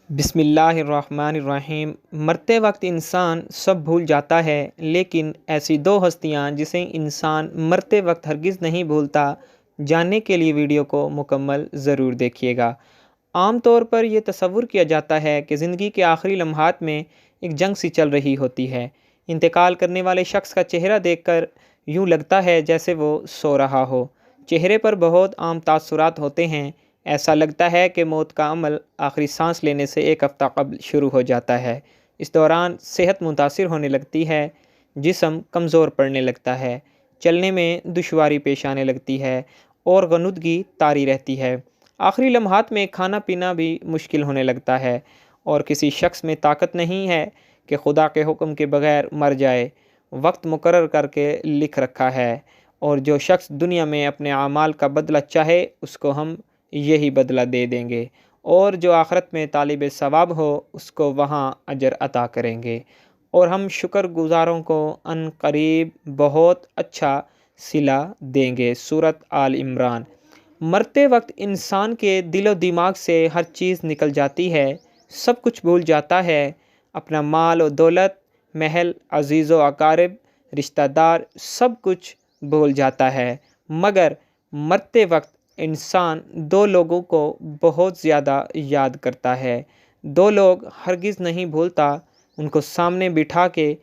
بسم اللہ الرحمن الرحیم۔ مرتے وقت انسان سب بھول جاتا ہے، لیکن ایسی دو ہستیاں جسے انسان مرتے وقت ہرگز نہیں بھولتا، جاننے کے لیے ویڈیو کو مکمل ضرور دیکھیے گا۔ عام طور پر یہ تصور کیا جاتا ہے کہ زندگی کے آخری لمحات میں ایک جنگ سی چل رہی ہوتی ہے۔ انتقال کرنے والے شخص کا چہرہ دیکھ کر یوں لگتا ہے جیسے وہ سو رہا ہو۔ چہرے پر بہت عام تاثرات ہوتے ہیں۔ ایسا لگتا ہے کہ موت کا عمل آخری سانس لینے سے ایک ہفتہ قبل شروع ہو جاتا ہے۔ اس دوران صحت متاثر ہونے لگتی ہے، جسم کمزور پڑنے لگتا ہے، چلنے میں دشواری پیش آنے لگتی ہے اور غنودگی طاری رہتی ہے۔ آخری لمحات میں کھانا پینا بھی مشکل ہونے لگتا ہے اور کسی شخص میں طاقت نہیں ہے کہ خدا کے حکم کے بغیر مر جائے۔ وقت مقرر کر کے لکھ رکھا ہے اور جو شخص دنیا میں اپنے اعمال کا بدلہ چاہے اس کو ہم یہی بدلہ دے دیں گے، اور جو آخرت میں طالب ثواب ہو اس کو وہاں اجر عطا کریں گے، اور ہم شکر گزاروں کو ان قریب بہت اچھا صلہ دیں گے۔ سورۃ آل عمران۔ مرتے وقت انسان کے دل و دماغ سے ہر چیز نکل جاتی ہے، سب کچھ بھول جاتا ہے، اپنا مال و دولت، محل، عزیز و اقارب، رشتہ دار، سب کچھ بھول جاتا ہے، مگر مرتے وقت انسان دو لوگوں کو بہت زیادہ یاد کرتا ہے۔ دو لوگ ہرگز نہیں بھولتا، ان کو سامنے بٹھا کے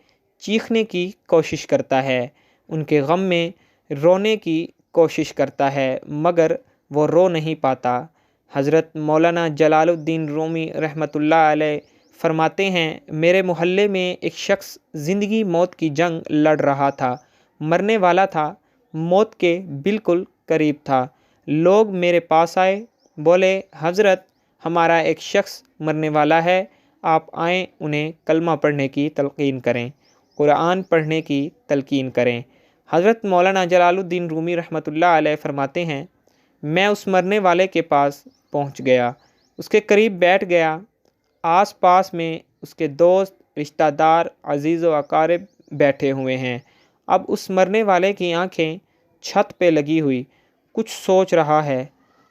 چیخنے کی کوشش کرتا ہے، ان کے غم میں رونے کی کوشش کرتا ہے، مگر وہ رو نہیں پاتا۔ حضرت مولانا جلال الدین رومی رحمۃ اللہ علیہ فرماتے ہیں، میرے محلے میں ایک شخص زندگی موت کی جنگ لڑ رہا تھا، مرنے والا تھا، موت کے بالکل قریب تھا۔ لوگ میرے پاس آئے، بولے حضرت ہمارا ایک شخص مرنے والا ہے، آپ آئیں انہیں کلمہ پڑھنے کی تلقین کریں، قرآن پڑھنے کی تلقین کریں۔ حضرت مولانا جلال الدین رومی رحمۃ اللہ علیہ فرماتے ہیں، میں اس مرنے والے کے پاس پہنچ گیا، اس کے قریب بیٹھ گیا، آس پاس میں اس کے دوست، رشتہ دار، عزیز و اقارب بیٹھے ہوئے ہیں۔ اب اس مرنے والے کی آنکھیں چھت پہ لگی ہوئی کچھ سوچ رہا ہے۔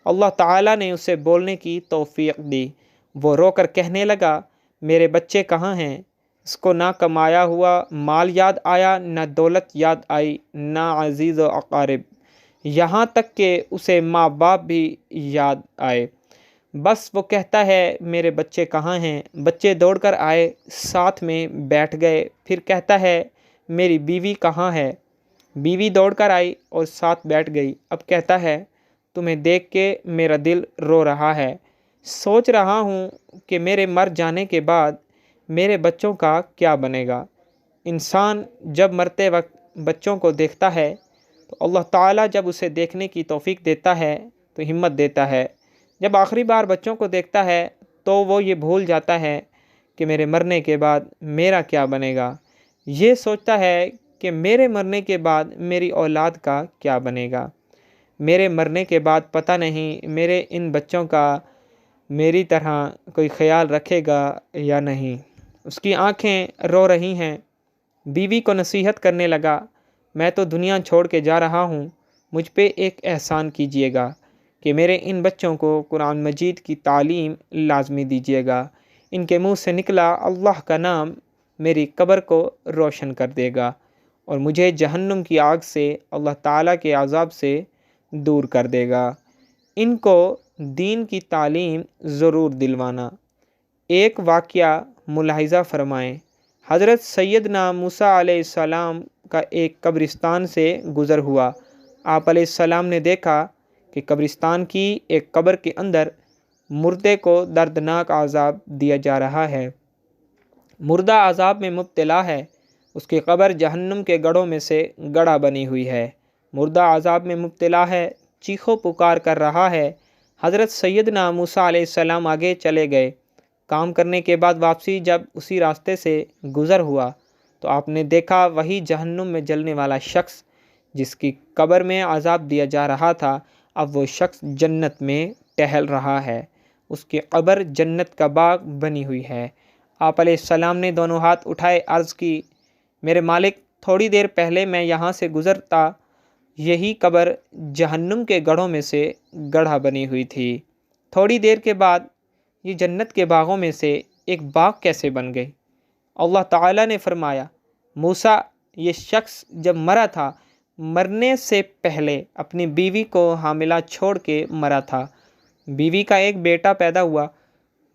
اللہ تعالیٰ نے اسے بولنے کی توفیق دی۔ وہ رو کر کہنے لگا، میرے بچے کہاں ہیں؟ اس کو نہ کمایا ہوا مال یاد آیا، نہ دولت یاد آئی، نہ عزیز و اقارب، یہاں تک کہ اسے ماں باپ بھی یاد آئے۔ بس وہ کہتا ہے میرے بچے کہاں ہیں؟ بچے دوڑ کر آئے، ساتھ میں بیٹھ گئے۔ پھر کہتا ہے میری بیوی کہاں ہے؟ بیوی دوڑ کر آئی اور ساتھ بیٹھ گئی۔ اب کہتا ہے تمہیں دیکھ کے میرا دل رو رہا ہے، سوچ رہا ہوں کہ میرے مر جانے کے بعد میرے بچوں کا کیا بنے گا۔ انسان جب مرتے وقت بچوں کو دیکھتا ہے تو اللہ تعالیٰ جب اسے دیکھنے کی توفیق دیتا ہے تو ہمت دیتا ہے۔ جب آخری بار بچوں کو دیکھتا ہے تو وہ یہ بھول جاتا ہے کہ میرے مرنے کے بعد میرا کیا بنے گا۔ یہ سوچتا ہے کہ میرے مرنے کے بعد میری اولاد کا کیا بنے گا۔ میرے مرنے کے بعد پتہ نہیں میرے ان بچوں کا میری طرح کوئی خیال رکھے گا یا نہیں۔ اس کی آنکھیں رو رہی ہیں۔ بیوی کو نصیحت کرنے لگا، میں تو دنیا چھوڑ کے جا رہا ہوں، مجھ پہ ایک احسان کیجیے گا کہ میرے ان بچوں کو قرآن مجید کی تعلیم لازمی دیجیے گا۔ ان کے منہ سے نکلا اللہ کا نام میری قبر کو روشن کر دے گا اور مجھے جہنم کی آگ سے، اللہ تعالیٰ کے عذاب سے دور کر دے گا۔ ان کو دین کی تعلیم ضرور دلوانا۔ ایک واقعہ ملاحظہ فرمائیں۔ حضرت سیدنا موسیٰ علیہ السلام کا ایک قبرستان سے گزر ہوا۔ آپ علیہ السلام نے دیکھا کہ قبرستان کی ایک قبر کے اندر مردے کو دردناک عذاب دیا جا رہا ہے۔ مردہ عذاب میں مبتلا ہے، اس کی قبر جہنم کے گڑھوں میں سے گڑھا بنی ہوئی ہے۔ مردہ عذاب میں مبتلا ہے، چیخو پکار کر رہا ہے۔ حضرت سیدنا موسیٰ علیہ السلام آگے چلے گئے۔ کام کرنے کے بعد واپسی جب اسی راستے سے گزر ہوا تو آپ نے دیکھا وہی جہنم میں جلنے والا شخص جس کی قبر میں عذاب دیا جا رہا تھا، اب وہ شخص جنت میں ٹہل رہا ہے، اس کی قبر جنت کا باغ بنی ہوئی ہے۔ آپ علیہ السلام نے دونوں ہاتھ اٹھائے، عرض کی، میرے مالک، تھوڑی دیر پہلے میں یہاں سے گزرتا، یہی قبر جہنم کے گڑھوں میں سے گڑھا بنی ہوئی تھی۔ تھوڑی دیر کے بعد یہ جنت کے باغوں میں سے ایک باغ کیسے بن گئے؟ اللہ تعالیٰ نے فرمایا، موسیٰ، یہ شخص جب مرا تھا، مرنے سے پہلے اپنی بیوی کو حاملہ چھوڑ کے مرا تھا۔ بیوی کا ایک بیٹا پیدا ہوا،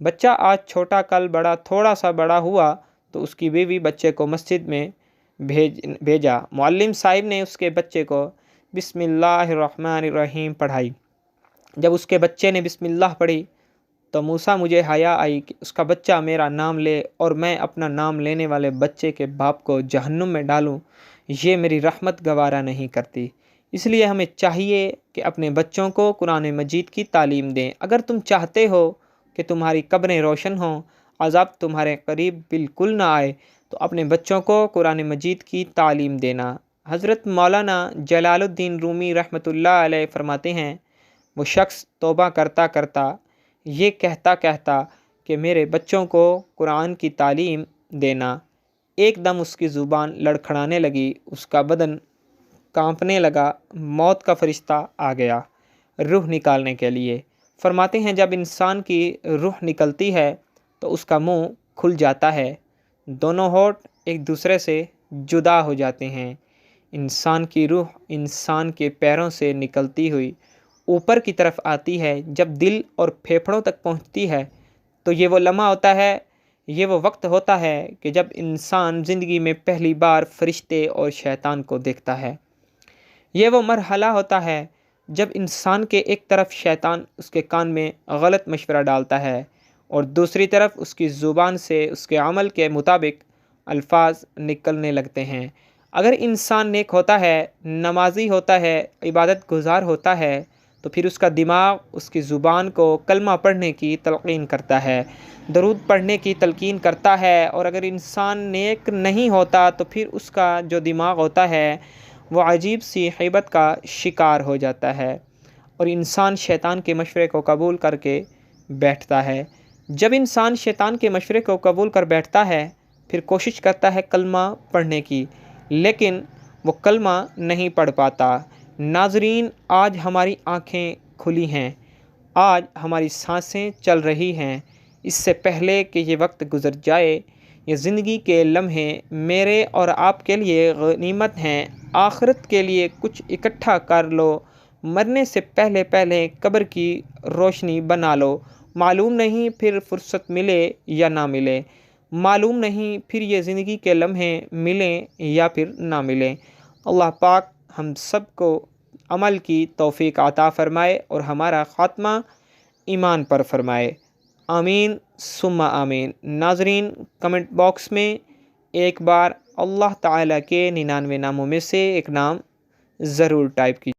بچہ آج چھوٹا کل بڑا، تھوڑا سا بڑا ہوا تو اس کی بیوی بچے کو مسجد میں بھیجا۔ معلم صاحب نے اس کے بچے کو بسم اللہ الرحمن الرحیم پڑھائی۔ جب اس کے بچے نے بسم اللہ پڑھی تو موسیٰ، مجھے حیا آئی کہ اس کا بچہ میرا نام لے اور میں اپنا نام لینے والے بچے کے باپ کو جہنم میں ڈالوں، یہ میری رحمت گوارا نہیں کرتی۔ اس لیے ہمیں چاہیے کہ اپنے بچوں کو قرآن مجید کی تعلیم دیں۔ اگر تم چاہتے ہو کہ تمہاری قبریں روشن ہوں، عذاب تمہارے قریب بالکل نہ آئے، تو اپنے بچوں کو قرآن مجید کی تعلیم دینا۔ حضرت مولانا جلال الدین رومی رحمۃ اللہ علیہ فرماتے ہیں، وہ شخص توبہ کرتا کرتا یہ کہتا کہ میرے بچوں کو قرآن کی تعلیم دینا، ایک دم اس کی زبان لڑکھڑانے لگی، اس کا بدن کانپنے لگا، موت کا فرشتہ آ گیا روح نکالنے کے لیے۔ فرماتے ہیں جب انسان کی روح نکلتی ہے تو اس کا منہ کھل جاتا ہے، دونوں ہونٹ ایک دوسرے سے جدا ہو جاتے ہیں۔ انسان کی روح انسان کے پیروں سے نکلتی ہوئی اوپر کی طرف آتی ہے، جب دل اور پھیپھڑوں تک پہنچتی ہے تو یہ وہ لمحہ ہوتا ہے، یہ وہ وقت ہوتا ہے کہ جب انسان زندگی میں پہلی بار فرشتے اور شیطان کو دیکھتا ہے۔ یہ وہ مرحلہ ہوتا ہے جب انسان کے ایک طرف شیطان اس کے کان میں غلط مشورہ ڈالتا ہے اور دوسری طرف اس کی زبان سے اس کے عمل کے مطابق الفاظ نکلنے لگتے ہیں۔ اگر انسان نیک ہوتا ہے، نمازی ہوتا ہے، عبادت گزار ہوتا ہے، تو پھر اس کا دماغ اس کی زبان کو کلمہ پڑھنے کی تلقین کرتا ہے، درود پڑھنے کی تلقین کرتا ہے، اور اگر انسان نیک نہیں ہوتا تو پھر اس کا جو دماغ ہوتا ہے وہ عجیب سی غیبت کا شکار ہو جاتا ہے اور انسان شیطان کے مشورے کو قبول کر کے بیٹھتا ہے۔ جب انسان شیطان کے مشورے کو قبول کر بیٹھتا ہے پھر کوشش کرتا ہے کلمہ پڑھنے کی، لیکن وہ کلمہ نہیں پڑھ پاتا۔ ناظرین، آج ہماری آنکھیں کھلی ہیں، آج ہماری سانسیں چل رہی ہیں، اس سے پہلے کہ یہ وقت گزر جائے، یہ زندگی کے لمحے میرے اور آپ کے لیے غنیمت ہیں۔ آخرت کے لیے کچھ اکٹھا کر لو، مرنے سے پہلے پہلے قبر کی روشنی بنا لو۔ معلوم نہیں پھر فرصت ملے یا نہ ملے، معلوم نہیں پھر یہ زندگی کے لمحے ملیں یا پھر نہ ملیں۔ اللہ پاک ہم سب کو عمل کی توفیق عطا فرمائے اور ہمارا خاتمہ ایمان پر فرمائے، آمین ثم آمین۔ ناظرین، کمنٹ باکس میں ایک بار اللہ تعالیٰ کے 99 ناموں میں سے ایک نام ضرور ٹائپ کیجیے۔